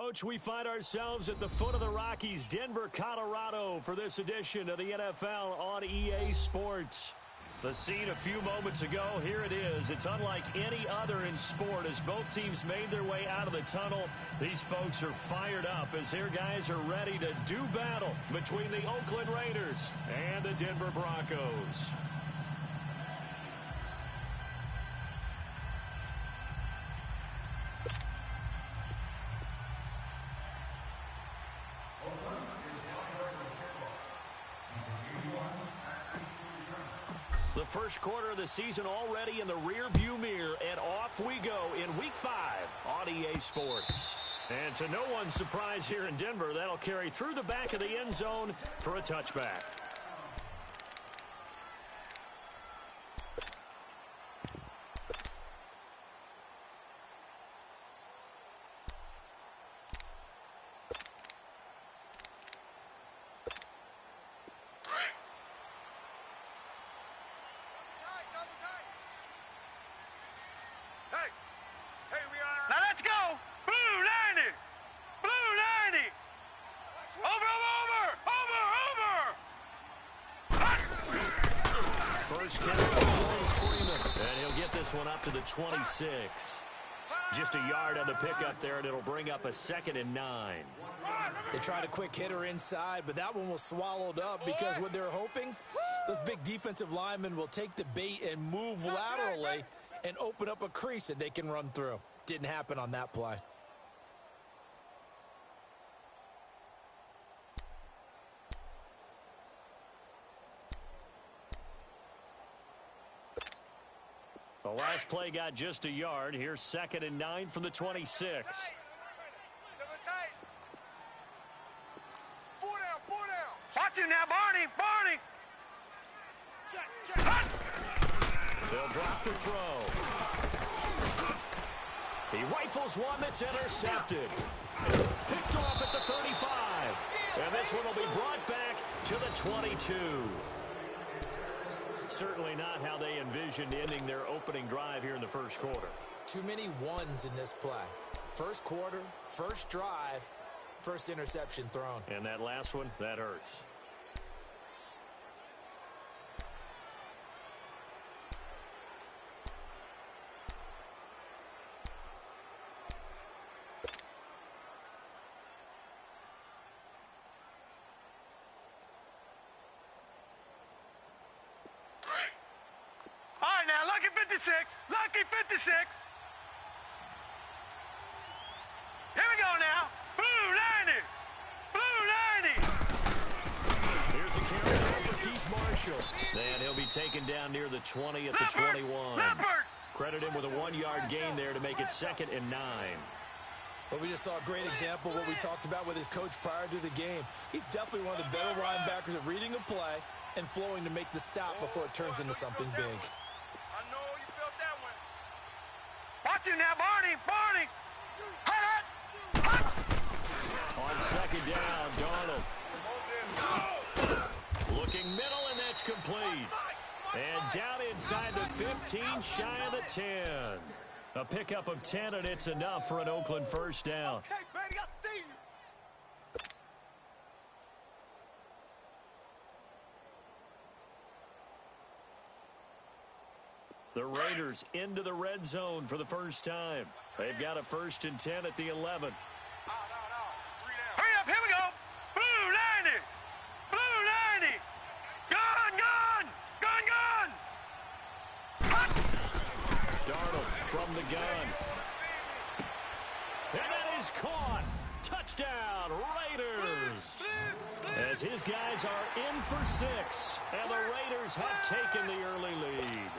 Coach. We find ourselves at the foot of the Rockies, Denver, Colorado, for this edition of the NFL on EA Sports. The scene a few moments ago, here it is. It's unlike any other in sport as both teams made their way out of the tunnel. These folks are fired up as their guys are ready to do battle between the Oakland Raiders and the Denver Broncos. The first quarter of the season already in the rearview mirror, and off we go in Week 5 on EA Sports. And to no one's surprise here in Denver, that'll carry through the back of the end zone for a touchback. One up to the 26. Just a yard on the pickup there, and it'll bring up a 2nd and 9. They tried a quick hitter inside, but that one was swallowed up because what they're hoping, those big defensive linemen will take the bait and move laterally and open up a crease that they can run through. Didn't happen on that play. The last play got just a yard. Here's 2nd and 9 from the 26. Watch him now, Barney! Barney! They'll drop the throw. He rifles one that's intercepted. Picked off at the 35. And this one will be brought back to the 22. Certainly not how they envisioned ending their opening drive here in the first quarter. Too many ones in this play. First quarter, first drive, first interception thrown. And that last one, that hurts. Lucky 56! Lucky 56! Here we go now! Blue 90! Blue 90! Here's a carry for Keith Marshall. And he'll be taken down near the 20 at the 21. Credit him with a 1-yard gain there to make it 2nd and 9. But we just saw a great example of what we talked about with his coach prior to the game. He's definitely one of the better linebackers at reading a play and flowing to make the stop before it turns into something big. Watch him now, Barney! Barney! On 2nd down, Darnold. Looking middle, and that's complete. And down inside the 15, shy of the 10. A pickup of 10, and it's enough for an Oakland first down. Okay, baby, I see you. The Raiders into the red zone for the first time. They've got a 1st and 10 at the 11. Hurry up, here we go. Blue 90. Blue 90. Gun, gun. Gun, gun. Darnold from the gun. And that is caught. Touchdown, Raiders. As his guys are in for 6. And the Raiders have taken the early lead.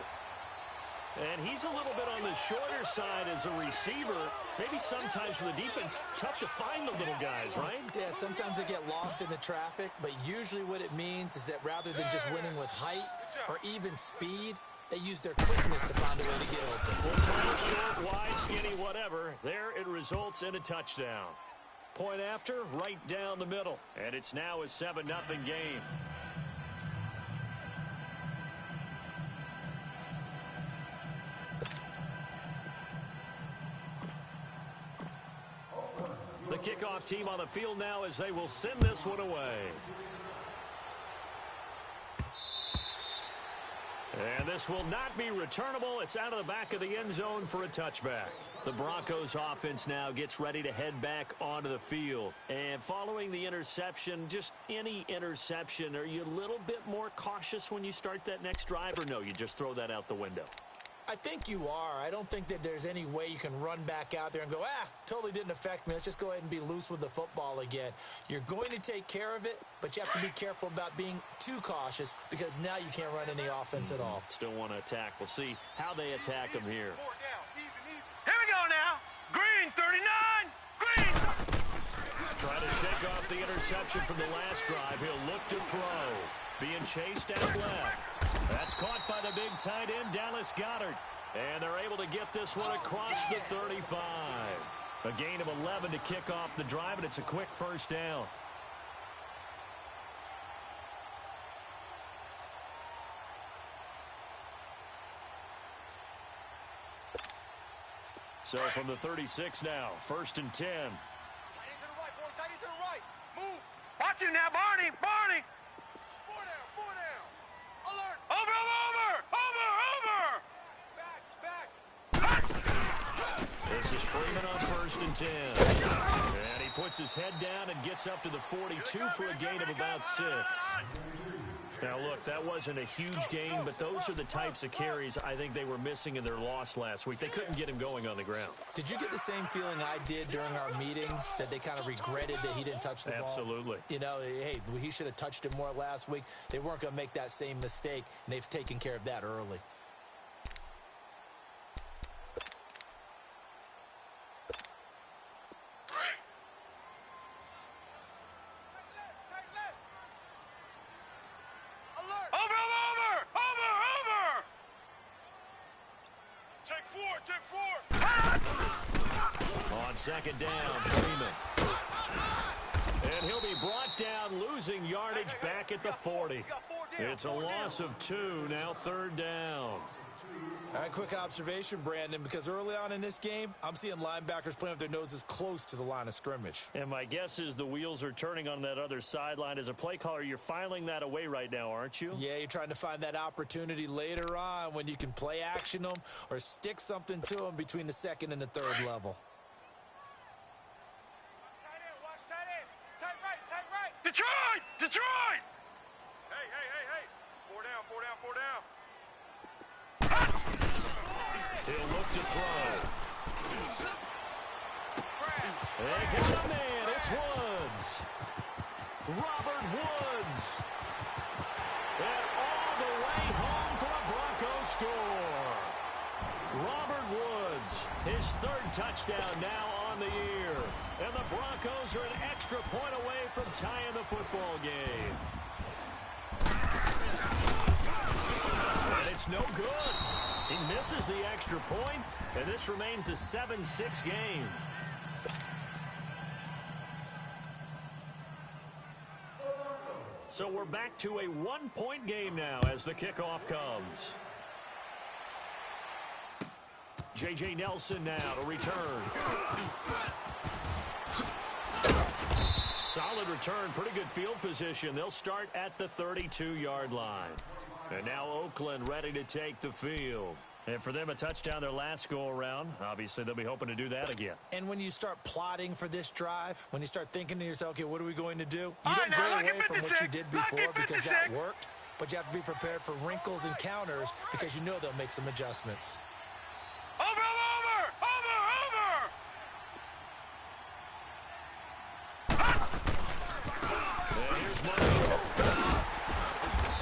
And he's a little bit on the shorter side as a receiver. Maybe sometimes for the defense, tough to find the little guys, right? Yeah, sometimes they get lost in the traffic, but usually what it means is that rather than just winning with height or even speed, they use their quickness to find a way to get open. Well, tall, short, wide, skinny, whatever. There it results in a touchdown. Point after, right down the middle. And it's now a 7-0 game. kickoff team on the field now as they will send this one away. And this will not be returnable. It's out of the back of the end zone for a touchback. The Broncos offense now gets ready to head back onto the field. And following the interception, just any interception, are you a little bit more cautious when you start that next drive, or no, you just throw that out the window? I think you are. I don't think that there's any way you can run back out there and go, totally didn't affect me. Let's just go ahead and be loose with the football again. You're going to take care of it, but you have to be careful about being too cautious because now you can't run any offense at all. Still want to attack. We'll see how they attack them here. Here we go now. Green, 39. Green. Trying to shake off the interception from the last drive. He'll look to throw. Being chased out left. That's caught by the big tight end, Dallas Goedert. And they're able to get this one across the 35. A gain of 11 to kick off the drive, and it's a quick first down. So from the 36 now, 1st and 10. Tight end to the right, boy. Tight end to the right. Move. Watch him now, Barney. Barney. Four down. Alert. Over. Back. This is Freeman on 1st and 10. And he puts his head down and gets up to the 42 for a gain of about 6. Now, look, that wasn't a huge gain, but those are the types of carries I think they were missing in their loss last week. They couldn't get him going on the ground. Did you get the same feeling I did during our meetings, that they kind of regretted that he didn't touch the ball? Absolutely. You know, hey, he should have touched it more last week. They weren't going to make that same mistake, and they've taken care of that early. On 2nd down, Freeman. And he'll be brought down, losing yardage back at the 40. It's a loss of 2, now 3rd down. All right, quick observation, Brandon, because early on in this game, I'm seeing linebackers playing with their noses close to the line of scrimmage. And my guess is the wheels are turning on that other sideline. As a play caller, you're filing that away right now, aren't you? Yeah, you're trying to find that opportunity later on when you can play action them or stick something to them between the 2nd and the 3rd level. Watch tight end. Tight right. Detroit! Hey. 4 down. He'll look to throw. They got a man. It's Woods. Robert Woods. And all the way home for a Broncos score. Robert Woods, his 3rd touchdown now on the year. And the Broncos are an extra point away from tying the football game. And it's no good. He misses the extra point, and this remains a 7-6 game. So we're back to a 1-point game now as the kickoff comes. J.J. Nelson now to return. Solid return, pretty good field position. They'll start at the 32-yard line. And now Oakland ready to take the field. And for them, a touchdown their last go-around. Obviously, they'll be hoping to do that again. And when you start plotting for this drive, when you start thinking to yourself, okay, what are we going to do? You All don't right, go now, away from what you did before because 56. that worked. But you have to be prepared for wrinkles and counters because you know they'll make some adjustments. Over. And here's Marshall.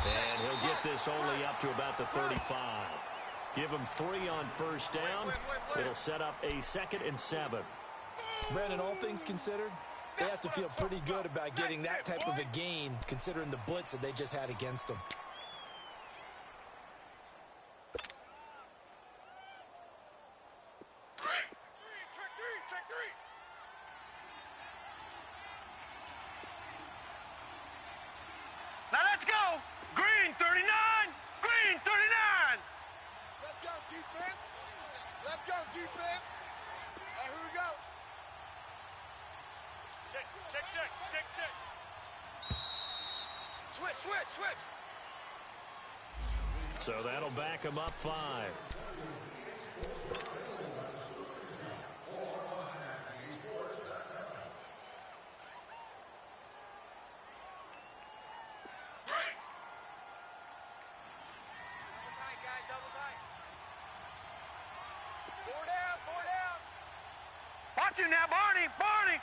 And he'll get this only up to about the 35. Give him 3 on 1st down. It'll set up a 2nd and 7. Brandon, all things considered, they have to feel pretty good about getting that type of a gain considering the blitz that they just had against them. Check three. Now let's go. Green 39. Green 39. Let's go, defense. All right, here we go. Check, check, check, check. Switch, switch, switch. So that'll back him up 5. Watch him now, Barney! Barney!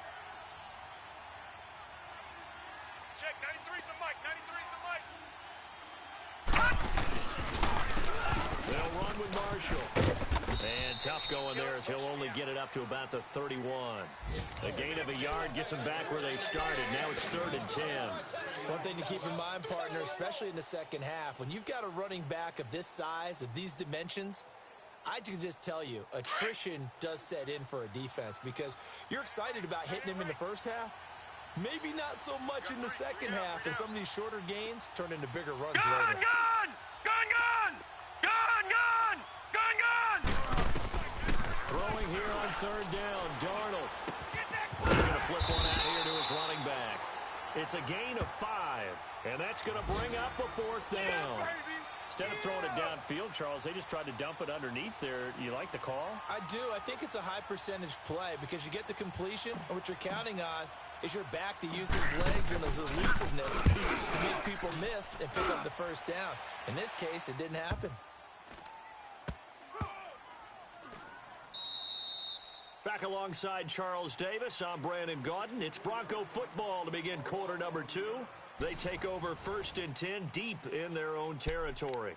Check, 93's the mic, 93's the mic. They'll run with Marshall. And tough going there as he'll only get it up to about the 31. A gain of a yard gets them back where they started. Now it's 3rd and 10. One thing to keep in mind, partner, especially in the second half, when you've got a running back of this size, of these dimensions, I can just tell you, attrition does set in for a defense because you're excited about hitting him in the first half. Maybe not so much in the second half, and some of these shorter gains turn into bigger runs Gun, later. gun! Gun, gun! Gun, gun! Gun, gun! Throwing here on 3rd down, Darnold. He's going to flip one out here to his running back. It's a gain of 5, and that's going to bring up a 4th down. Instead of throwing it downfield, Charles, they just tried to dump it underneath there. You like the call? I do. I think it's a high percentage play because you get the completion, and what you're counting on is your back to use his legs and his elusiveness to make people miss and pick up the 1st down. In this case, it didn't happen. Back alongside Charles Davis, I'm Brandon Gaudin. It's Bronco football to begin quarter number 2. They take over 1st and 10 deep in their own territory.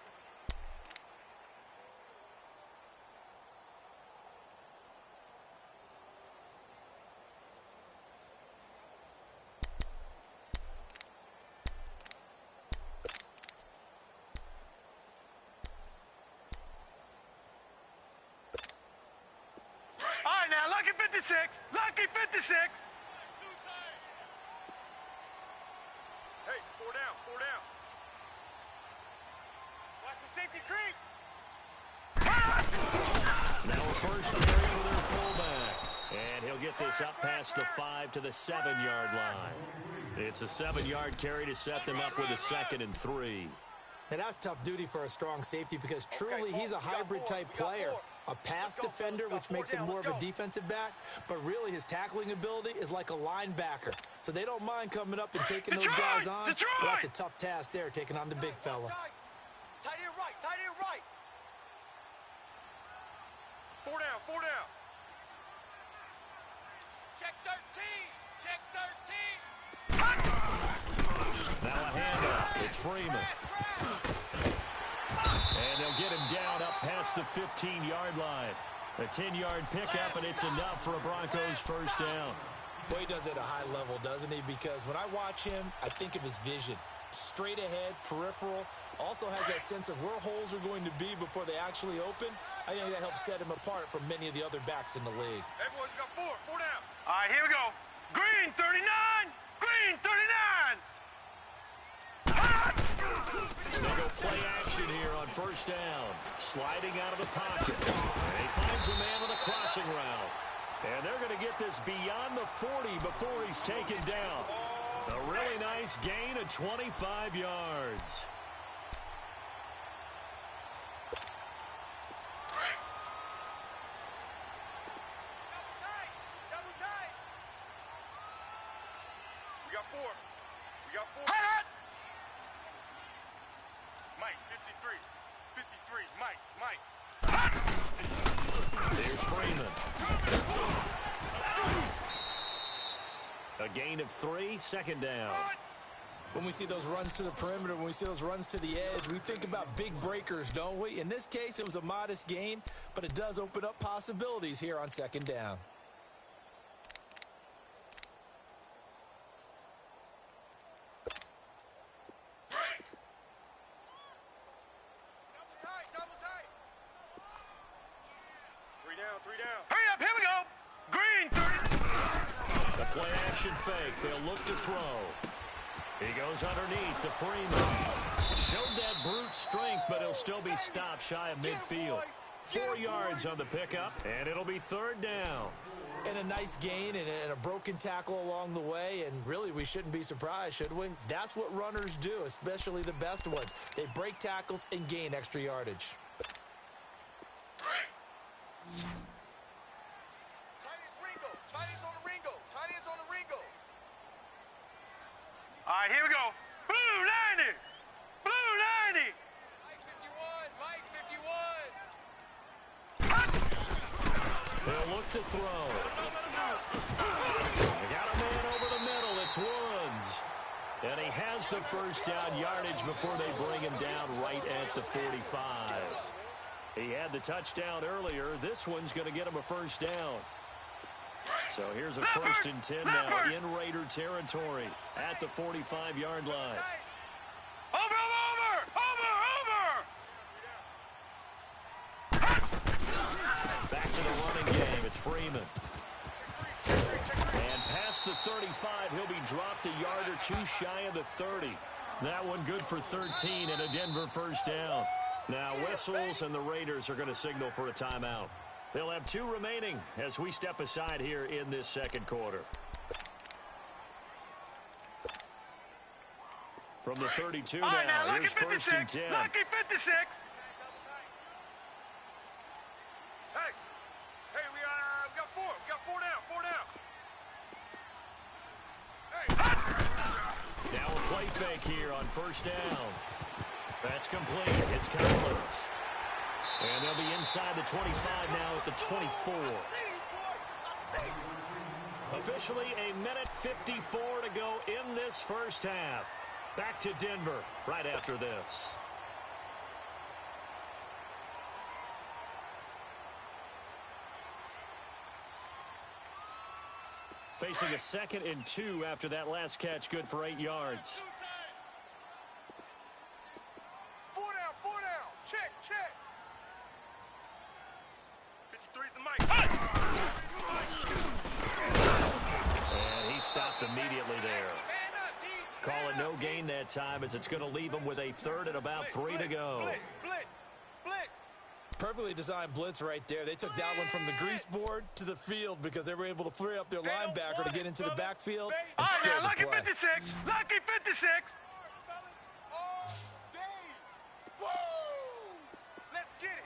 All right, now, lucky 56. Lucky 56. Hey, 4 down, 4 down. Watch the safety creep. Now a first carry for their fullback. And he'll get this up past the 5 to the 7-yard line. It's a 7-yard carry to set them up with a 2nd and 3. And that's tough duty for a strong safety because truly he's a hybrid-type player. A pass defender, which makes him more of a defensive back, but really his tackling ability is like a linebacker. So they don't mind coming up and taking those guys on, but that's a tough task there, taking on the big fella. Tight end right, tight end right. 4 down, 4 down. Check 13. Check 13. Now a handoff. It's Freeman. And they'll get him down up past the 15-yard line. A 10-yard pickup, and it's enough for a Broncos 1st down. Boy, he does it at a high level, doesn't he? Because when I watch him, I think of his vision. Straight ahead, peripheral. Also has that sense of where holes are going to be before they actually open. I think that helps set him apart from many of the other backs in the league. Hey, boys, we got 4 down. All right, here we go. Green 39. Green 39. They'll go play action here on 1st down. Sliding out of the pocket. And he finds a man on the crossing route. And they're going to get this beyond the 40 before he's taken down. A really nice gain of 25 yards. Double tight. We got 4. We got 4. Mike, 53. 53. Mike, Mike. There's Freeman. A gain of 3, 2nd down. When we see those runs to the perimeter, when we see those runs to the edge, we think about big breakers, don't we? In this case, it was a modest gain, but it does open up possibilities here on 2nd down. Double tight, double tight. 3 down, 3 down. Hurry up, here we go. Green 30. The play action fake. They'll look to throw. He goes underneath to Freeman. Showed that brute strength, but he'll still be stopped shy of midfield. 4 yards on the pickup, and it'll be 3rd down. And a nice gain and a broken tackle along the way, and really we shouldn't be surprised, should we? That's what runners do, especially the best ones. They break tackles and gain extra yardage. Tight ends Ringo. Tight ends on the Ringo. Tight ends on the Ringo. All right, here we go. Blue 90. Blue 90. Mike 51. Mike 51. They'll look to throw. They got a man over the middle. It's Woods. And he has the first down yardage before they bring him down right at the 45. He had the touchdown earlier. This one's going to get him a first down. So here's a 1st and 10 now in Raider territory at the 45-yard line. Over, over, over, over. Back to the running game. It's Freeman. And past the 35, he'll be dropped a yard or two shy of the 30. That one good for 13 and a Denver first down. Now whistles and the Raiders are going to signal for a timeout. They'll have 2 remaining as we step aside here in this second quarter. From the 32 All right, now, Lucky here's 1st and 10. Lucky 56. Hey, we got 4. We got 4 down. 4 down. Hey. Now a play fake here on 1st down. That's complete. It's Collins. And they'll be inside the 25 now at the 24. Officially a minute 54 to go in this first half. Back to Denver right after this. Facing a 2nd and 2 after that last catch, good for 8 yards. 4 down. 4 down. Check. 53's the Mike. And he stopped immediately there. Call it no gain that time as it's going to leave him with a 3rd and about 3 to go. Blitz. Perfectly designed blitz right there. They took that one from the grease board to the field because they were able to free up their linebacker to get into the backfield and All right, score now, Lucky the play. 56. Lucky 56. All day. Whoa! Let's get it.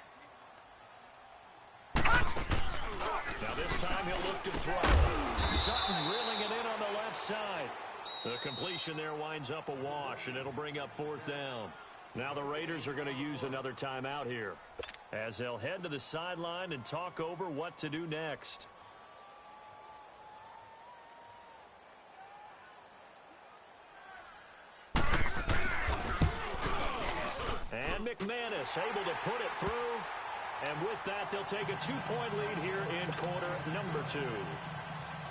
Now this time he'll look to throw. Sutton reeling it in on the left side. The completion there winds up a wash, and it'll bring up 4th down. Now the Raiders are going to use another timeout here as they'll head to the sideline and talk over what to do next. And McManus able to put it through. And with that, they'll take a 2-point lead here in quarter number 2.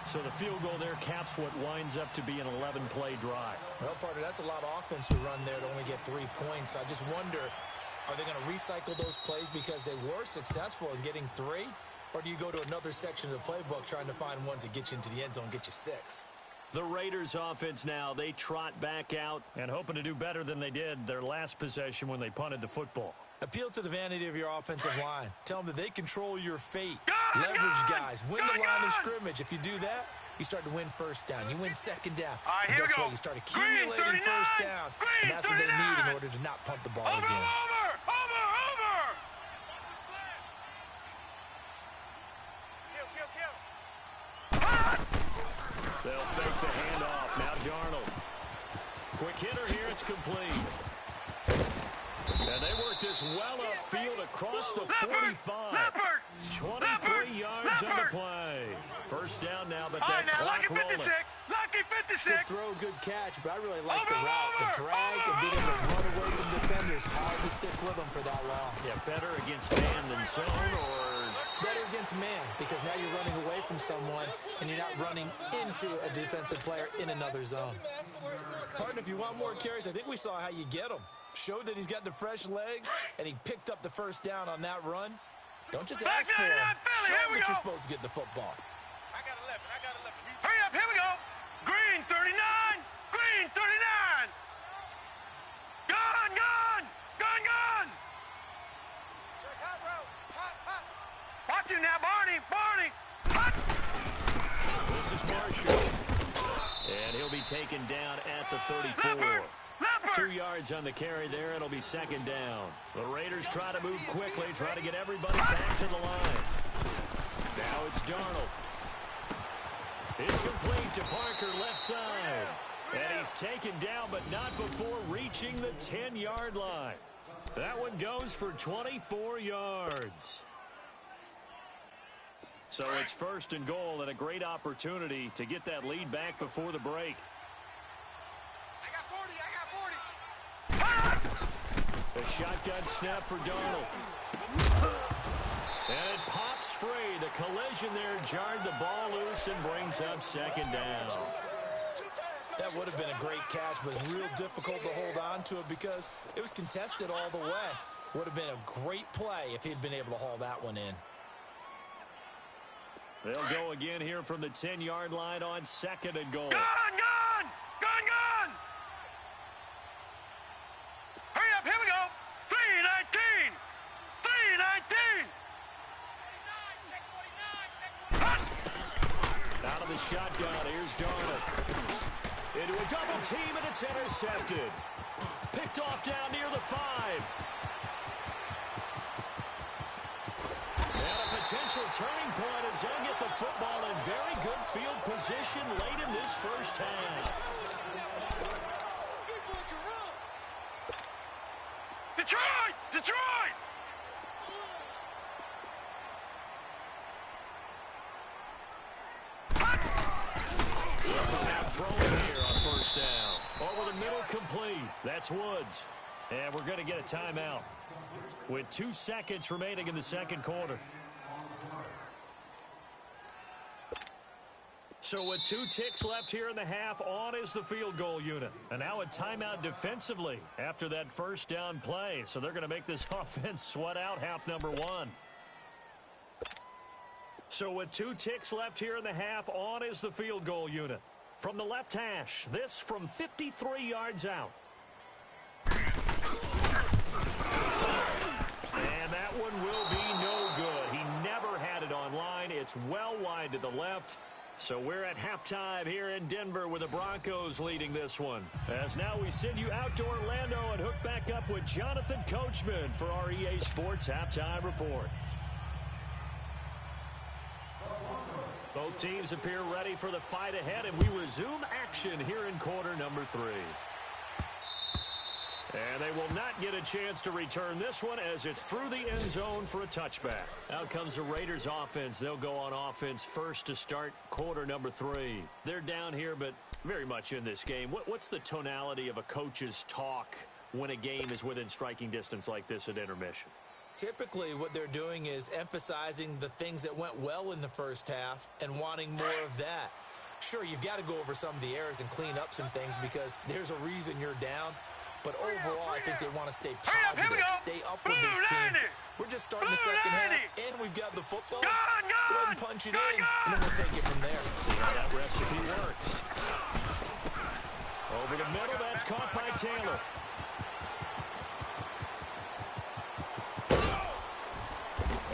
So the field goal there caps what winds up to be an 11-play drive. Well, partner, that's a lot of offense to run there to only get 3 points. I just wonder, are they going to recycle those plays because they were successful in getting 3? Or do you go to another section of the playbook trying to find ones that get you into the end zone, get you 6? The Raiders offense now, they trot back out and hoping to do better than they did their last possession when they punted the football. Appeal to the vanity of your offensive line. Tell them that they control your fate. Go, Leverage go, guys. Win go, the line of go. scrimmage. If you do that, you start to win 1st down. You win 2nd down. All right, And here we guess go. what? You start Green, accumulating 39. 1st downs. Green, And that's what they need 39. in order to not punt the ball Over, again. over. Kill. They'll fake the handoff. Now Darnold. Quick hitter here. It's complete. And they work this well upfield across the 45. 23 yards on the play. 1st down now, but All right, that now, clock Lucky rolling. 56. Lucky 56. Good throw, good catch, but I really like the Over, route. The over, drag and being able to run away from defenders. Hard to stick with them for that long. Yeah, better against man than zone, or Better against man because now you're running away from someone and you're not running into a defensive player in another zone. Partner, if you want more carries, I think we saw how you get them. Showed that he's got the fresh legs, and he picked up the 1st down on that run. Don't just Back ask for him. 99, Philly, Show here him we that you're go. supposed to get the football. I got 11. Hurry up, here we go. Green 39. Green 39. Gone. Check hot route. Hot. Watch him now, Barney. Hot. taken down at the 34. 2 yards on the carry there. It'll be second down. The Raiders try to move quickly, try to get everybody back to the line. Now it's Darnold. It's complete to Parker, left side. And he's taken down, but not before reaching the 10-yard line. That one goes for 24 yards. So it's first and goal, and a great opportunity to get that lead back before the break. I got 40. The shotgun snap for Darnold. And it pops free. The collision there jarred the ball loose and brings up second down. That would have been a great catch, but real difficult to hold on to it because it was contested all the way. Would have been a great play if he'd been able to haul that one in. They'll go again here from the 10-yard line on second and goal. Gone! Hurry up, here we go. 3:19. 3:19. Out of the shotgun, here's Darnold. Into a double team, and it's intercepted. Picked off down near the 5. And a potential turning point as they'll get the football in very good field position late in this first half. Detroit! Detroit! Throwing here on first down. Over the middle, complete. That's Woods. And we're going to get a timeout with 2 seconds remaining in the second quarter. So with 2 ticks left here in the half, on is the field goal unit. And now a timeout defensively after that first down play. So they're going to make this offense sweat out half number 1. So with 2 ticks left here in the half, on is the field goal unit. From the left hash, this from 53 yards out. And that one will be no good. He never had it on line. It's well wide to the left. So we're at halftime here in Denver with the Broncos leading this one. As now we send you out to Orlando and hook back up with Jonathan Coachman for our EA Sports Halftime Report. Both teams appear ready for the fight ahead, and we resume action here in quarter number 3. And they will not get a chance to return this one as it's through the end zone for a touchback. Out comes the Raiders offense. They'll go on offense first to start quarter number 3. They're down here, but very much in this game. What's the tonality of a coach's talk when a game is within striking distance like this at intermission? Typically, what they're doing is emphasizing the things that went well in the first half and wanting more of that. Sure, you've got to go over some of the errors and clean up some things because there's a reason you're down. But overall, I think they want to stay positive, stay up with this team. We're just starting the second half, and we've got the football. Let's go ahead and punch it in, and then we'll take it from there. See how that recipe works. Over the middle, that's caught by Taylor.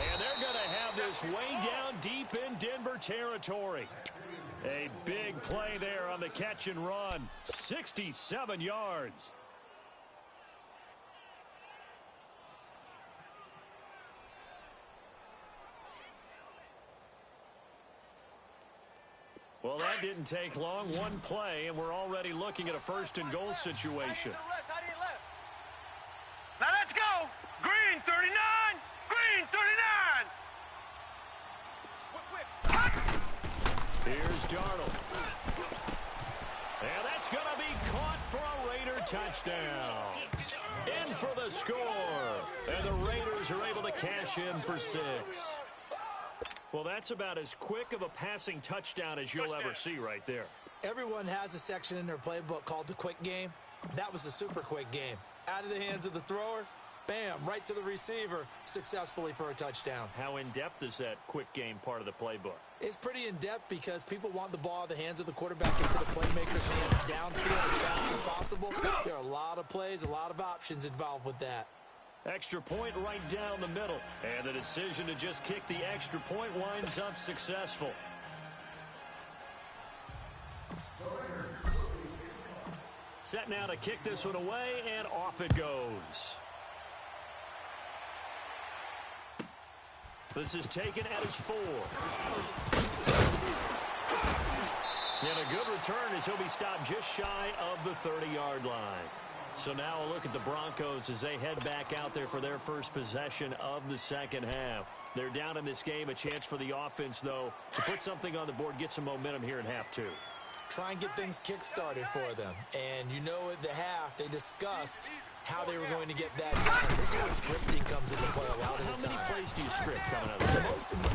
And they're going to have this way down deep in Denver territory. A big play there on the catch and run. 67 yards. Well, that didn't take long. One play, and we're already looking at a first and goal situation. Now let's go. Green 39. Green 39. Here's Darnold. And that's going to be caught for a Raider touchdown. In for the score. And the Raiders are able to cash in for 6. Well, that's about as quick of a passing touchdown as you'll ever see right there. Everyone has a section in their playbook called the quick game. That was a super quick game. Out of the hands of the thrower, bam, right to the receiver, successfully for a touchdown. How in-depth is that quick game part of the playbook? It's pretty in-depth because people want the ball out of the hands of the quarterback into the playmaker's hands downfield as fast as possible. There are a lot of plays, a lot of options involved with that. Extra point right down the middle. And the decision to just kick the extra point winds up successful. set now to kick this one away, and off it goes. This is taken at his 4. And a good return as he'll be stopped just shy of the 30-yard line. So now a look at the Broncos as they head back out there for their first possession of the second half. They're down in this game. A chance for the offense, though, to put something on the board, get some momentum here in half 2. Try and get things kick-started for them. And you know at the half, they discussed how they were going to get that done. This is where scripting comes into play a lot of the time. How many plays do you script coming out of the game?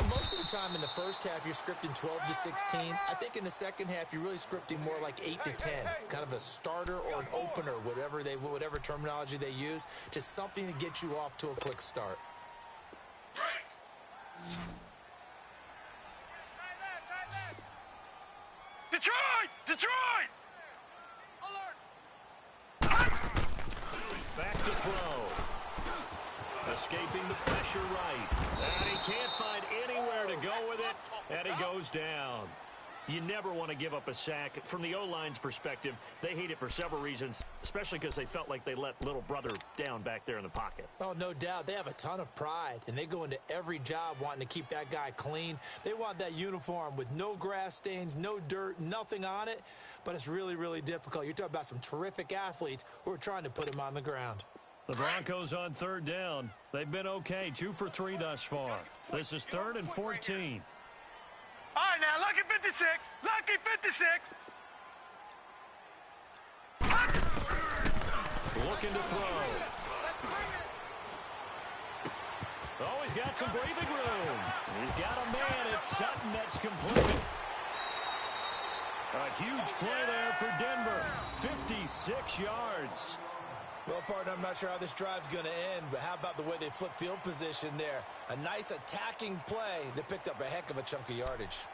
Most of the time in the first half, you're scripting 12 to 16. I think in the second half, you're really scripting more like 8 to 10. Kind of a starter or an opener, whatever terminology they use. Just something to get you off to a quick start. Detroit! Detroit! Back to throw. Escaping the pressure right. And he can't find anywhere to go with it. And he goes down. You never want to give up a sack. From the O-line's perspective, they hate it for several reasons, especially because they felt like they let little brother down back there in the pocket. Oh, no doubt. They have a ton of pride, and they go into every job wanting to keep that guy clean. They want that uniform with no grass stains, no dirt, nothing on it, but it's really, really difficult. You're talking about some terrific athletes who are trying to put him on the ground. The Broncos on third down. They've been okay, 2 for 3 thus far. This is 3rd and 14. All right, now, lucky 56. Lucky 56. Looking to throw. Oh, he's got some breathing room. He's got a man. It's Sutton that's complete. A huge play there for Denver. 56 yards. Well, partner, I'm not sure how this drive's going to end, but how about the way they flip field position there? A nice attacking play that picked up a heck of a chunk of yardage.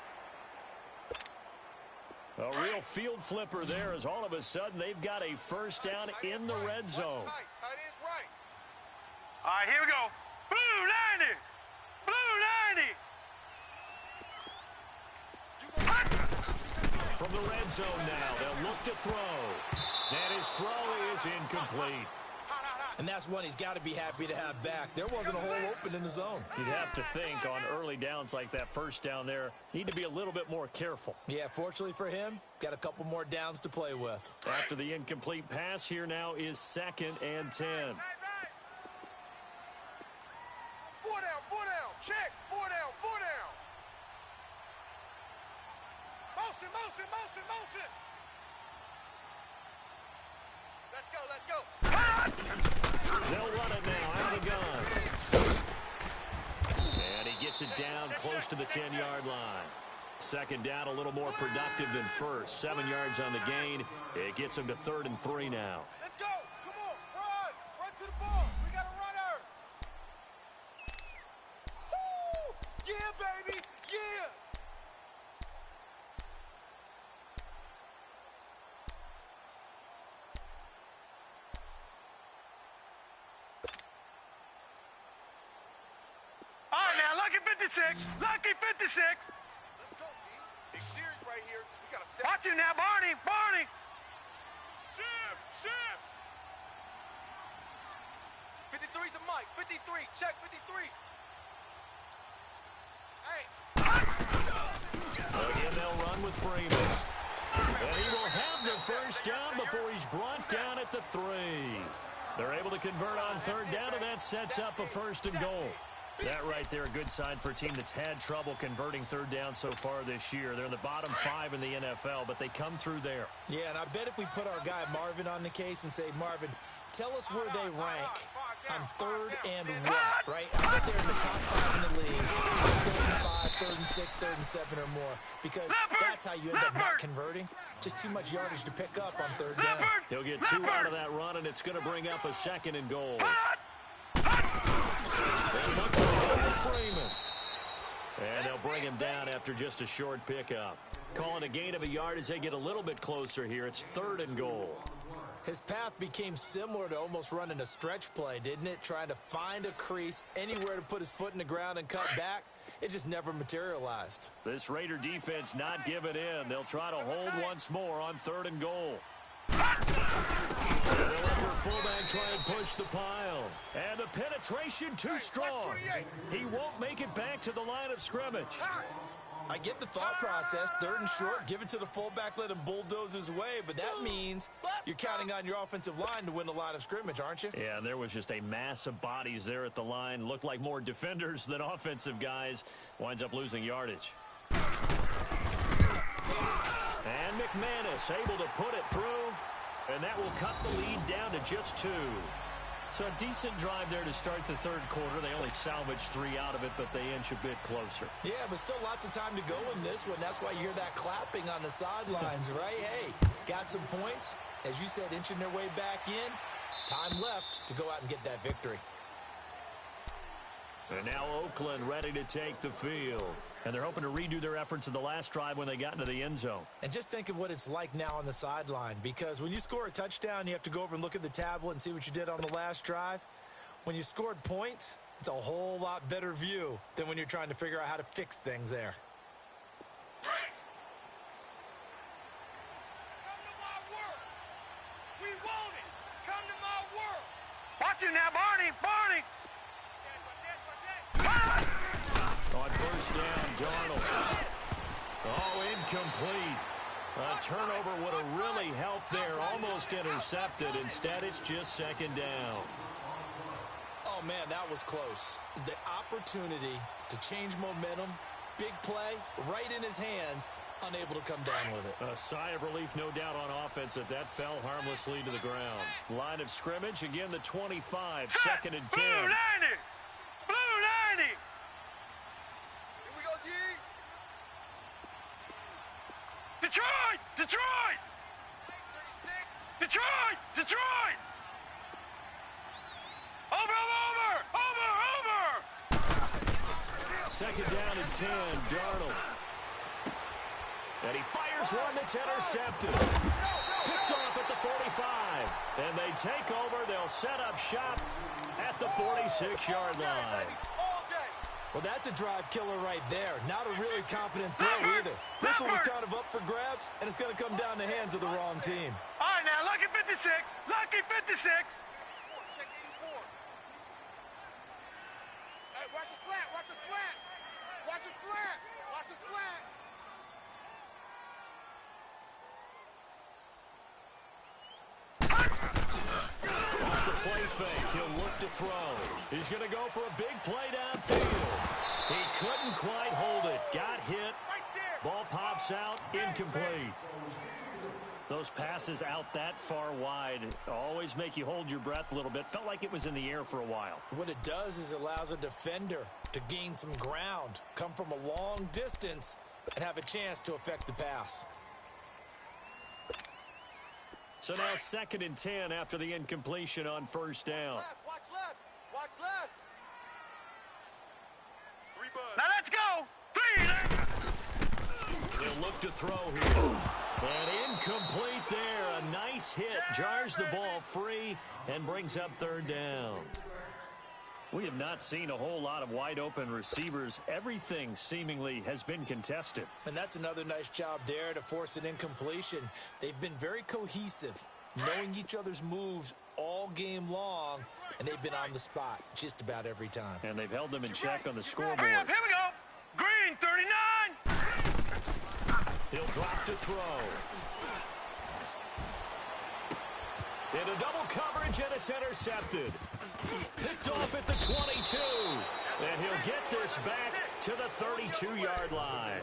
A real field flipper there as all of a sudden they've got a first down in the red zone. Tight end's right. All right, here we go. Blue 90. Blue 90. From the red zone now, they'll look to throw. And his throw is incomplete. And that's one he's got to be happy to have back. There wasn't a hole open in the zone. You'd have to think on early downs like that first down there, need to be a little bit more careful. Yeah, fortunately for him, got a couple more downs to play with. After the incomplete pass, here now is 2nd and 10. 4 down. Check. 4 down. Motion. Let's go. They'll run it now out of the gun. And he gets it down close to the 10-yard line. Second down, a little more productive than first. 7 yards on the gain. It gets him to 3rd and 3 now. Let's go. Come on. Run to the ball. We got a runner. Woo! Yeah, baby. Yeah. All right, now, lucky 56. Lucky 56. Let's go, D. Big series right here. We got to step. Watch him now, Barney. Shift. 53's the mic. 53. Check 53. Hey. Again, they'll run with Freeman. And he will have the first down before he's brought down at the 3. They're able to convert on third down, and that sets up a 1st and goal. That right there, a good sign for a team that's had trouble converting third down so far this year. They're in the bottom 5 in the NFL, but they come through there. Yeah, and I bet if we put our guy Marvin on the case and say, Marvin, tell us where they rank on 3rd and what, right? I bet they're in the top 5 in the league. 3rd and 5, 3rd and 6, 3rd and 7 or more. Because that's how you end up not converting. Just too much yardage to pick up on third down. He'll get 2 out of that run, and it's going to bring up a 2nd and goal. Freeman. And they'll bring him down after just a short pickup. Calling a gain of a yard as they get a little bit closer here. It's 3rd and goal. His path became similar to almost running a stretch play, didn't it? Trying to find a crease, anywhere to put his foot in the ground and cut back. It just never materialized. This Raider defense not giving in. They'll try to hold once more on 3rd and goal. And they'll let their fullback try and push the pile. And the penetration too strong. He won't make it back to the line of scrimmage. I get the thought process. 3rd and short, give it to the fullback, let him bulldoze his way. But that means you're counting on your offensive line to win the line of scrimmage, aren't you? Yeah, and there was just a mass of bodies there at the line. Looked like more defenders than offensive guys. Winds up losing yardage. And McManus able to put it through. And that will cut the lead down to just 2. So a decent drive there to start the 3rd quarter. They only salvaged 3 out of it, but they inch a bit closer. Yeah, but still lots of time to go in this one. That's why you hear that clapping on the sidelines, right? Hey, got some points. As you said, inching their way back in. Time left to go out and get that victory. And now Oakland ready to take the field. And they're hoping to redo their efforts in the last drive when they got into the end zone. And just think of what it's like now on the sideline, because when you score a touchdown, you have to go over and look at the tablet and see what you did on the last drive. When you scored points, it's a whole lot better view than when you're trying to figure out how to fix things there. Come to my work. We want it. Come to my work. Watch it now, Barney. Barney. On first down, Darnold. Oh, incomplete. A turnover would have really helped there. Almost intercepted. Instead, it's just 2nd down. Oh, man, that was close. The opportunity to change momentum, big play, right in his hands, unable to come down with it. A sigh of relief, no doubt, on offense that fell harmlessly to the ground. Line of scrimmage, again, the 25, 2nd and 10. Blue 90. Blue 90. Here we go, G. Detroit. Detroit. 36. Detroit. Detroit. Over. 2nd down and 10, Darnold. And he fires one that's intercepted. Picked off at the 45. And they take over. They'll set up shop at the 46-yard line. All day. Well, that's a drive killer right there. Not a really confident throw either. This one was kind of up for grabs, and it's going to come down the hands of the wrong team. All right, now, lucky 56. Lucky 56. Check 84. Hey, watch the slant. Watch the slant. Watch the slant. Watch the slant. Off the play fake, he'll look to throw. He's going to go for a big play downfield. He couldn't quite hold it. Got hit. Right there. Ball pops out, incomplete. Those passes out that far wide always make you hold your breath a little bit. Felt like it was in the air for a while. What it does is it allows a defender to gain some ground, come from a long distance, and have a chance to affect the pass. So now 2nd and 10 after the incompletion on first down. Watch left. Watch left. 3 buzz. Now let's go. 3. He'll look to throw here. And incomplete there. A nice hit. Jars the ball free and brings up 3rd down. We have not seen a whole lot of wide open receivers. Everything seemingly has been contested. And that's another nice job there to force an incompletion. They've been very cohesive, knowing each other's moves all game long, and they've been on the spot just about every time. And they've held them in check on the scoreboard. Hurry up. Here we go. Green 39. He'll drop to throw. Into double coverage, and it's intercepted. Picked off at the 22. And he'll get this back to the 32-yard line.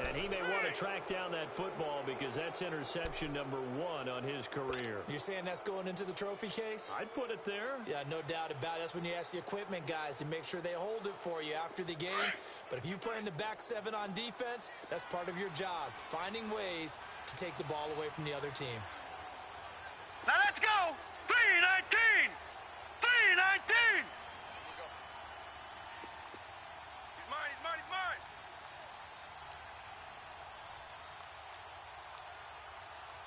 And he may want to track down that football because that's interception number 1 on his career. You're saying that's going into the trophy case? I'd put it there. Yeah, no doubt about it. That's when you ask the equipment guys to make sure they hold it for you after the game. But if you play in the back 7 on defense, that's part of your job, finding ways to take the ball away from the other team. Now let's go. 319. 319. He's mine. He's mine. He's mine.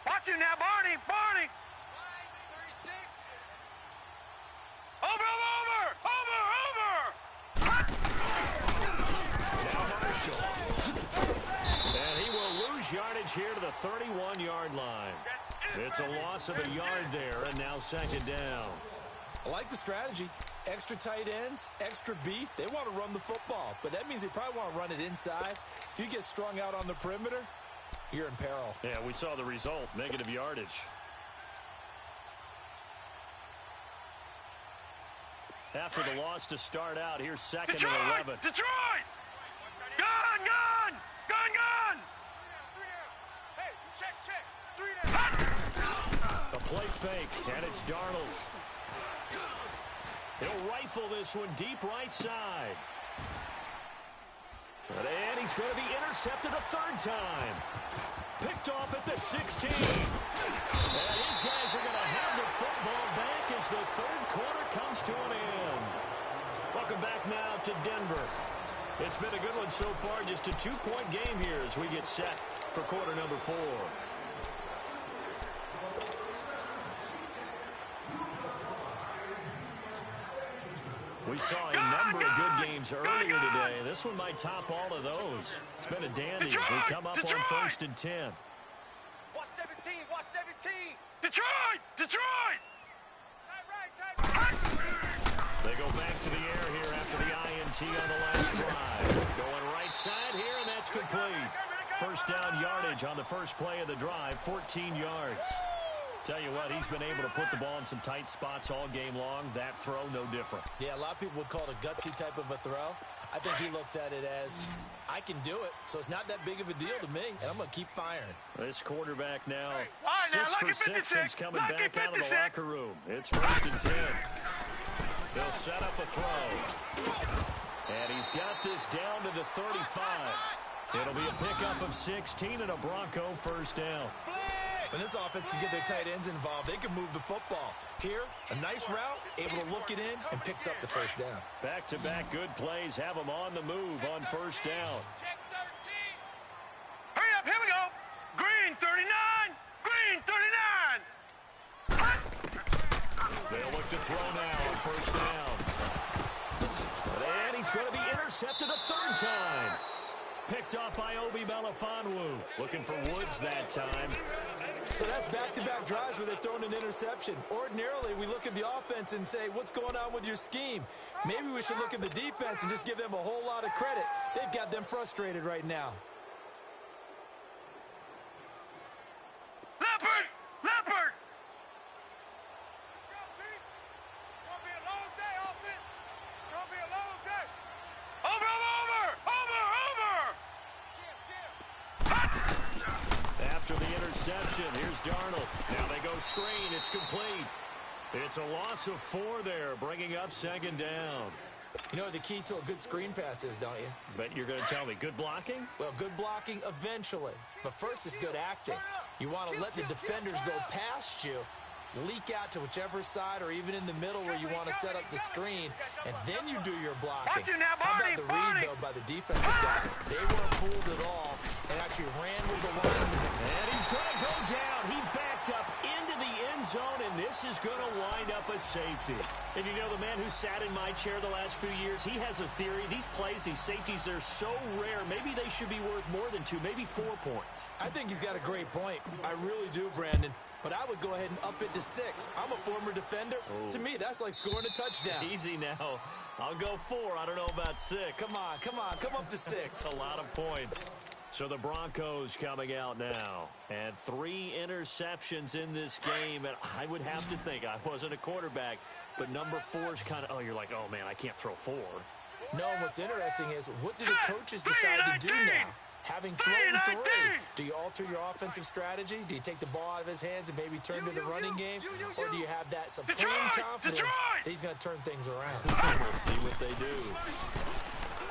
Watch him now, Barney. Barney. 36. Over. Now Marshall. And he will lose yardage here to the 31-yard line. That's It's a loss of a yard there, and now second down. I like the strategy. Extra tight ends, extra beef. They want to run the football, but that means they probably want to run it inside. If you get strung out on the perimeter, you're in peril. Yeah, we saw the result, negative yardage. After the loss to start out, here's second Detroit! and 11. Detroit! Gun, gun! Gun, gun! Hey, check, check. 3 down. A play fake, and it's Darnold. He'll rifle this one deep right side. And he's going to be intercepted a third time. Picked off at the 16. And his guys are going to have the football back as the third quarter comes to an end. Welcome back now to Denver. It's been a good one so far. Just a 2-point game here as we get set for quarter number 4. We saw a number of good games earlier today. This one might top all of those. It's been a dandy as we come up on first and 10. Watch 17, watch 17. Detroit! Detroit! Tight right. They go back to the air here after the INT on the last drive. Going right side here, and that's complete. First down yardage on the first play of the drive, 14 yards. Tell you what, he's been able to put the ball in some tight spots all game long. That throw, no different. Yeah, a lot of people would call it a gutsy type of a throw. I think he looks at it as, I can do it, so it's not that big of a deal to me, and I'm going to keep firing. This quarterback now, All right, now, 6 for 6 since coming back out of the locker room. It's first and 10. They'll set up a throw. And he's got this down to the 35. It'll be a pickup of 16 and a Bronco first down. When this offense can get their tight ends involved, they can move the football. Here, a nice route, able to look it in, and picks up the first down. Back-to-back good plays have them on the move on first down. Check 13. Hurry up, here we go! Green 39! Green 39! They'll look to throw now on first down. And he's going to be intercepted a third time. Picked off by Obi Melifonwu. Looking for Woods that time. So that's back-to-back drives where they've thrown an interception. Ordinarily, we look at the offense and say, what's going on with your scheme? Maybe we should look at the defense and just give them a whole lot of credit. They've got them frustrated right now. Leopard! Leopard! Let's go, D. It's going to be a long day, offense. It's going to be a long day. Over, over, over, over! Jim, Jim. After the interception, here's Darnold. Now they go screen. It's complete. It's a loss of 4 there, bringing up second down. You know what the key to a good screen pass is, don't you? Bet you're going to tell me, good blocking? Well, good blocking eventually. But first is good acting. You want to let the defenders go past you, leak out to whichever side or even in the middle where you want to set up the screen, and then you do your blocking. Watch it now, How Barney, about the Barney. read, though, by the defensive guys? They weren't fooled at all and actually ran with the lineman. And he's going to go down. He backed up into the end zone, and this is going to wind up a safety. And you know, the man who sat in my chair the last few years, he has a theory. These plays, these safeties, they're so rare. Maybe they should be worth more than 2, maybe 4 points. I think he's got a great point. I really do, Brandon. But I would go ahead and up it to 6. I'm a former defender. Oh. To me, that's like scoring a touchdown. Easy now. I'll go 4. I don't know about 6. Come on, come on, come up to 6. A lot of points. So the Broncos coming out now. And 3 interceptions in this game. And I would have to think, I wasn't a quarterback, but number 4 is kind of, oh, you're like, oh, man, I can't throw 4. No, what's interesting is, what do the coaches decide to do now? Having thrown 3, do you alter your offensive strategy? Do you take the ball out of his hands and maybe turn to the running game? Or do you have that supreme confidence that he's going to turn things around? We'll see what they do.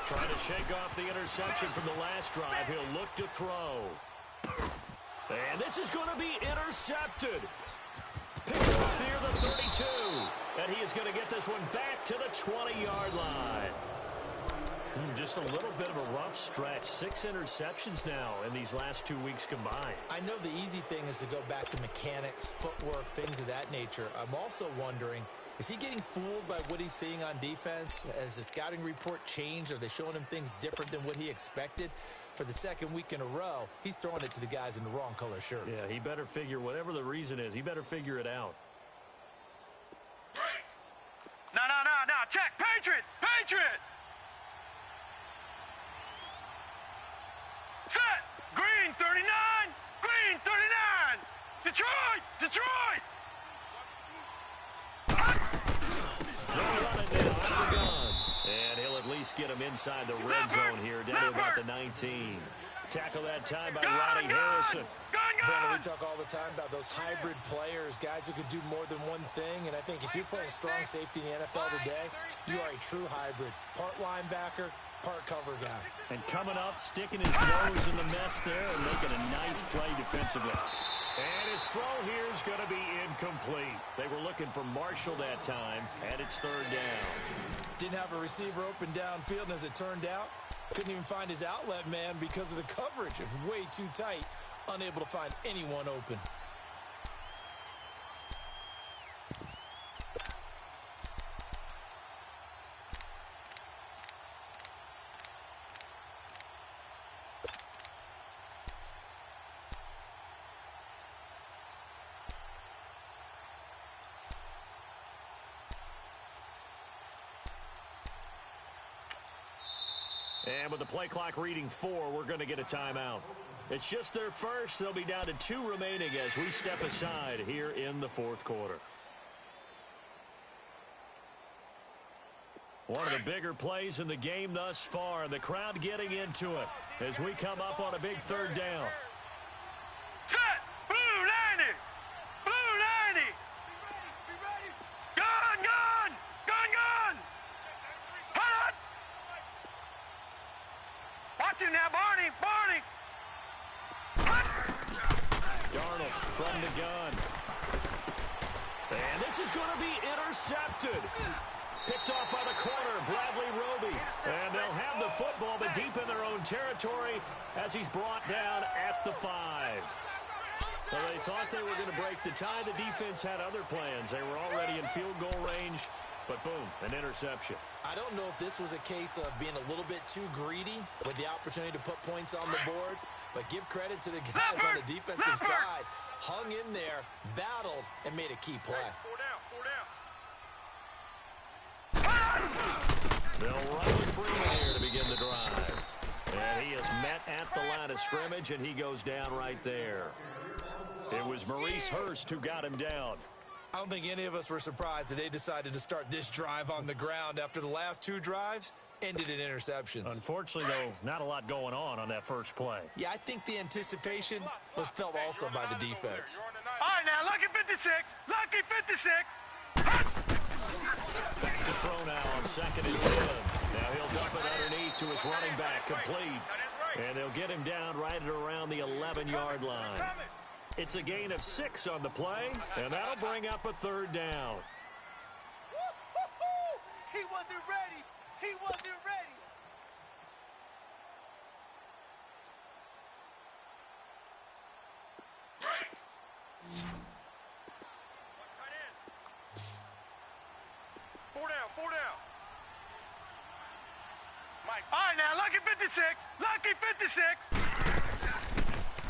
Trying to shake off the interception from the last drive. He'll look to throw. And this is going to be intercepted. Picked up near the 32. And he is going to get this one back to the 20-yard line. Just a little bit of a rough stretch. 6 interceptions now in these last 2 weeks combined. I know the easy thing is to go back to mechanics, footwork, things of that nature. I'm also wondering, is he getting fooled by what he's seeing on defense? Has the scouting report changed? Are they showing him things different than what he expected? For the second week in a row, he's throwing it to the guys in the wrong color shirts. Yeah, he better figure, whatever the reason is, he better figure it out. No. Check. Patriot. Set. Green 39. Green 39. Detroit. And he'll at least get him inside the red zone here, down to about the 19. Tackle that time by Ronnie Harrison. Brandon, we talk all the time about those hybrid players, guys who can do more than one thing. And I think if you're playing strong safety in the NFL today, you are a true hybrid. Part linebacker, part cover guy. And coming up, sticking his nose in the mess there and making a nice play defensively. And his throw here is going to be incomplete. They were looking for Marshall that time, and it's third down. Didn't have a receiver open downfield, and as it turned out, couldn't even find his outlet man because of the coverage. It was way too tight, unable to find anyone open. And with the play clock reading 4, we're going to get a timeout. It's just their first. They'll be down to 2 remaining as we step aside here in the fourth quarter. One of the bigger plays in the game thus far, and the crowd getting into it as we come up on a big third down. Set. Blue 90. Blue 90. Be ready. Gun. Hot. Watch him now, Barney. Darnold from the gun. And this is going to be intercepted. Picked off by the corner, Bradley Roby. And they'll have the football, but deep in their own territory as he's brought down at the 5. Well, they thought they were going to break the tie. The defense had other plans. They were already in field goal range, but boom, an interception. I don't know if this was a case of being a little bit too greedy with the opportunity to put points on the board, but give credit to the guys on the defensive side. Hung in there, battled, and made a key play. 4 down. They'll run with Freeman here to begin the drive. And he is met at the line of scrimmage, and he goes down right there. It was Maurice Hurst who got him down. I don't think any of us were surprised that they decided to start this drive on the ground after the last 2 drives ended in interceptions. Unfortunately, though, not a lot going on that first play. Yeah, I think the anticipation was felt also by the defense. All right, now, Lucky 56. Back to throw now on 2nd and 10. Now he'll dump it underneath to his running back, complete. And they'll get him down right at around the 11-yard line. It's a gain of 6 on the play, and that'll bring up a third down. He wasn't ready. Tight end. 4 down. Mike. All right, now, Lucky 56.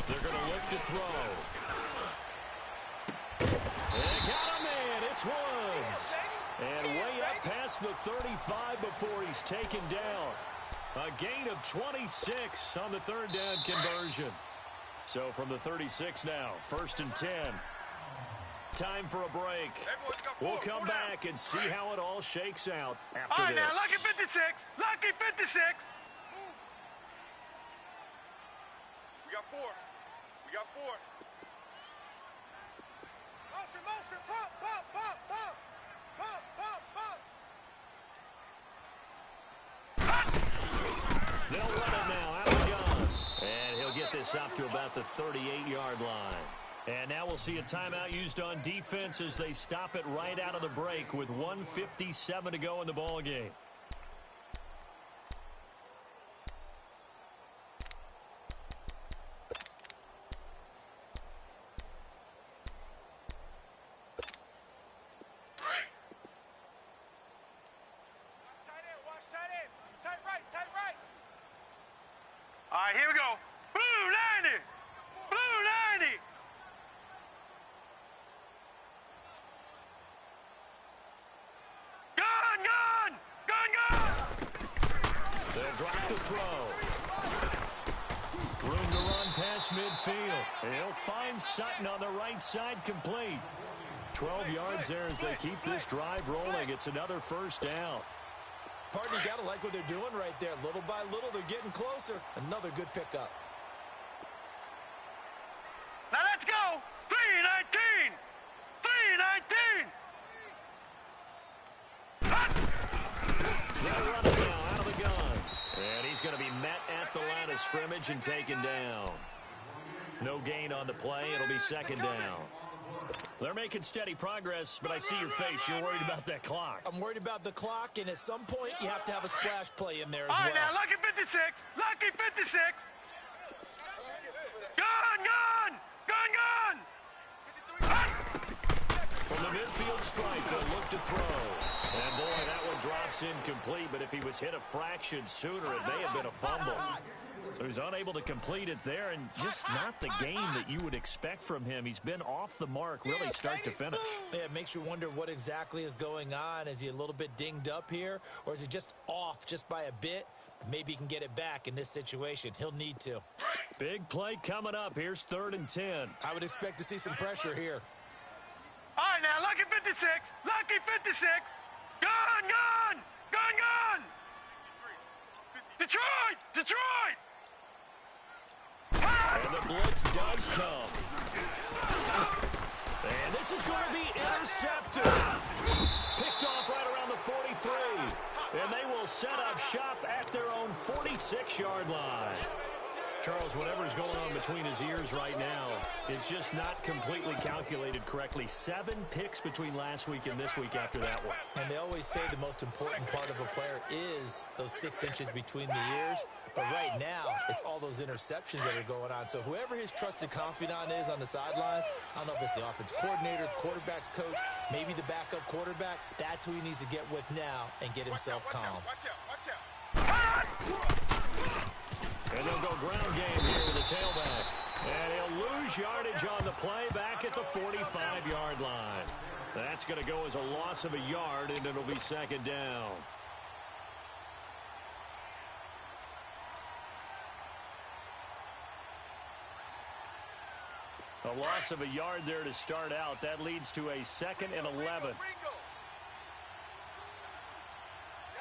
They're going to look to throw. They got a man. It's Woods. And way up past the 35 before he's taken down. A gain of 26 on the third down conversion. So from the 36 now, 1st and 10. Time for a break. We'll come back and see how it all shakes out after All right, this. now, Lucky 56. We got 4. Motion. Pump. They'll run it now out of the gun. And he'll get this up to about the 38-yard line. And now we'll see a timeout used on defense as they stop it right out of the break with 1:57 to go in the ball game. All right, here we go. to throw. Room to run past midfield. He'll find Sutton on the right side, complete. 12 yards there as they keep this drive rolling. It's another first down. Partner, you got to like what they're doing right there. Little by little, they're getting closer. Another good pickup. Now let's go. 319. 319. They'll run it now out of the gun. And he's going to be met at the line of scrimmage and taken down. No gain on the play. It'll be second down. They're making steady progress, but I see your face. You're worried about that clock. I'm worried about the clock, and at some point, you have to have a splash play in there as All well. right, now, Lucky 56. Lucky 56. Gun. From the midfield stripe, they'll look to throw. And, boy, that one drops incomplete, but if he was hit a fraction sooner, it may have been a fumble. So he's unable to complete it there, and just not the game that you would expect from him. He's been off the mark really start to finish. Yeah, it makes you wonder what exactly is going on. Is he a little bit dinged up here, or is he just off just by a bit? Maybe he can get it back in this situation. He'll need to. Big play coming up. Here's 3rd and 10. I would expect to see some pressure here. All right, now, Lucky 56. Lucky 56. Gun. Detroit. And the blitz does come. And this is going to be intercepted. Picked off right around the 43. And they will set up shop at their own 46-yard line. Charles, whatever's going on between his ears right now, it's just not completely calculated correctly. 7 picks between last week and this week after that one. And they always say the most important part of a player is those 6 inches between the ears. But right now, it's all those interceptions that are going on. So whoever his trusted confidant is on the sidelines, I don't know if it's the offense coordinator, the quarterback's coach, maybe the backup quarterback, that's who he needs to get with now and get himself calm. Watch out. And they'll go ground game here with the tailback. And he'll lose yardage on the play back at the 45-yard line. That's going to go as a loss of a yard, and it'll be second down. A loss of a yard there to start out. That leads to a 2nd and 11.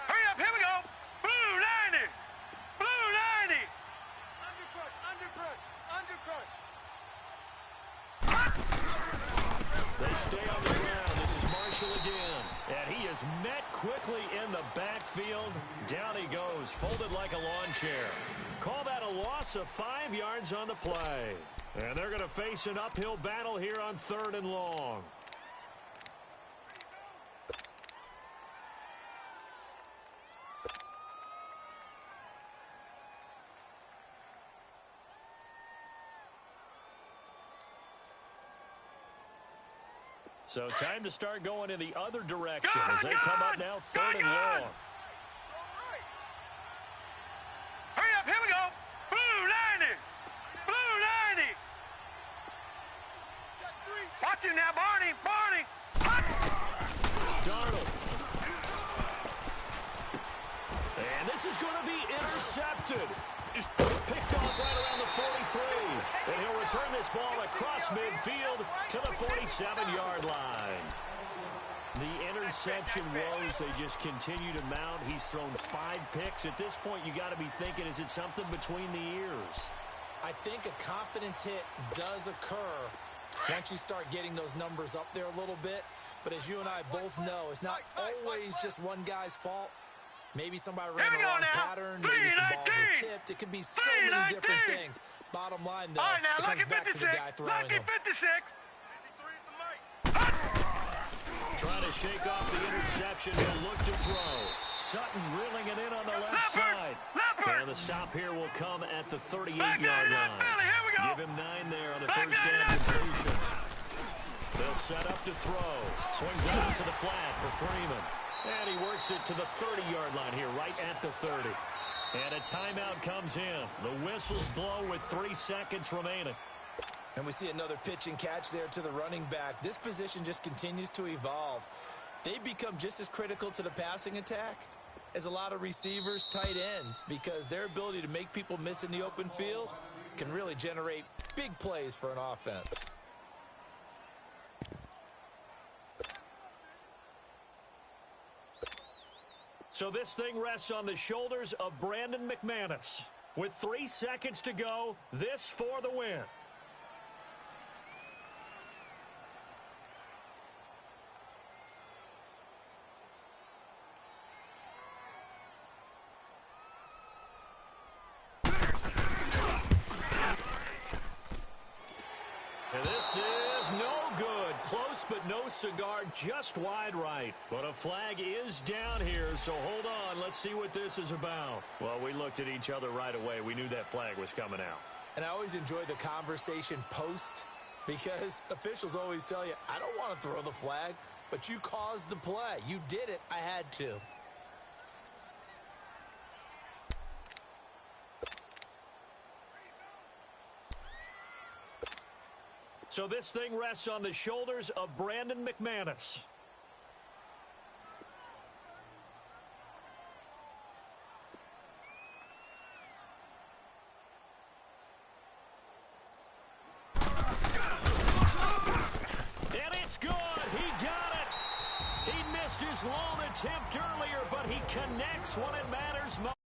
Hurry up, here we go. Blue 90. Undercrush. They stay on the ground. This is Marshall again. And he is met quickly in the backfield. Down he goes, folded like a lawn chair. Call that a loss of 5 yards on the play. And they're going to face an uphill battle here on 3rd and long. So time to start going in the other direction as they come up now 3rd and long. Hurry up, here we go. Blue 90. Watch him now, Barney. Darnold. And this is going to be intercepted. Picked off right around the 43. And he'll return this ball across midfield to the 47-yard line. The interception woes, they just continue to mount. He's thrown 5 picks. At this point, you got to be thinking, is it something between the ears? I think a confidence hit does occur once you start getting those numbers up there a little bit. But as you and I both know, it's not always just one guy's fault. Maybe somebody ran a wrong pattern. Maybe some balls were tipped. It could be so many different things. Bottom line, though, All right, now, it comes back to the guy throwing them. Lucky 56. 53 is the mic. Trying to shake off the interception. He'll look to throw. Sutton reeling it in on the left side. And the stop here will come at the 38-yard line. Give him 9 there on the first down completion. They'll set up to throw. Swings it out to the flat for Freeman. And he works it to the 30-yard line here, right at the 30. And a timeout comes in. The whistles blow with 3 seconds remaining. And we see another pitch and catch there to the running back. This position just continues to evolve. They become just as critical to the passing attack is a lot of receivers, tight ends, because their ability to make people miss in the open field can really generate big plays for an offense. So this thing rests on the shoulders of Brandon McManus. With 3 seconds to go, this for the win. And this is no good. Close but no cigar, just wide right. But a flag is down here, so hold on. Let's see what this is about. Well, we looked at each other right away. We knew that flag was coming out. And I always enjoy the conversation post because officials always tell you, I don't want to throw the flag, but you caused the play. You did it. I had to. So this thing rests on the shoulders of Brandon McManus. And it's good. He got it. He missed his lone attempt earlier, but he connects when it matters most.